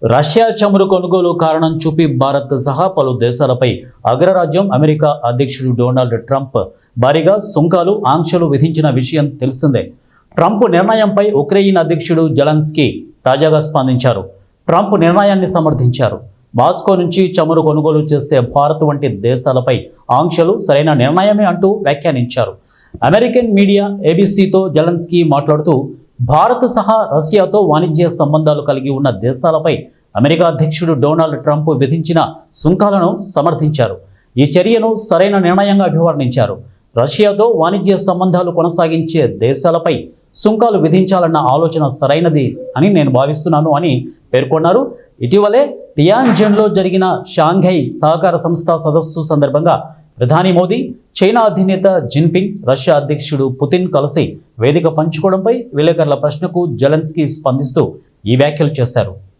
Russia చమురు కొనుగోలు కారణం చూపి భారత్ సహా పలు దేశాలపై అగ్రరాజ్యం అమెరికా అధ్యక్షుడు డొనాల్డ్ ట్రంప్ భారీగా సుంకాలు ఆంక్షలు విధించిన విషయం తెలిసిందే. ట్రంప్ నిర్ణయంపై ఉక్రెయిన్ అధ్యక్షుడు జెలెన్స్కీ తాజాగా స్పందించారు. ట్రంప్ నిర్ణయాన్ని సమర్థించారు. మాస్కో నుంచి చమురు కొనుగోలు చేసే భారత్ వంటి దేశాలపై ఆంక్షలు సరైన నిర్ణయమే అంటూ వ్యాఖ్యానించారు. అమెరికన్ మీడియా ఏబీసీతో జెలెన్స్కీ మాట్లాడుతూ భారత్ సహా రష్యాతో వాణిజ్య సంబంధాలు కలిగి ఉన్న దేశాలపై అమెరికా అధ్యక్షుడు డొనాల్డ్ ట్రంప్ విధించిన సుంకాలను సమర్థించారు. ఈ చర్యను సరైన నిర్ణయంగా అభివర్ణించారు. రష్యాతో వాణిజ్య సంబంధాలు కొనసాగించే దేశాలపై సుంకాలు విధించాలన్న ఆలోచన సరైనది అని నేను భావిస్తున్నాను అని పేర్కొన్నారు. ఇటీవలే టియాన్జిన్లో జరిగిన షాంఘై సహకార సంస్థ సదస్సు సందర్భంగా ప్రధాని మోదీ, చైనా అధినేత జిన్పింగ్, రష్యా అధ్యక్షుడు పుతిన్ కలిసి వేదిక పంచుకోవడంపై విలేకరుల ప్రశ్నకు జెలెన్స్కీ స్పందిస్తూ ఈ వ్యాఖ్యలు చేశారు.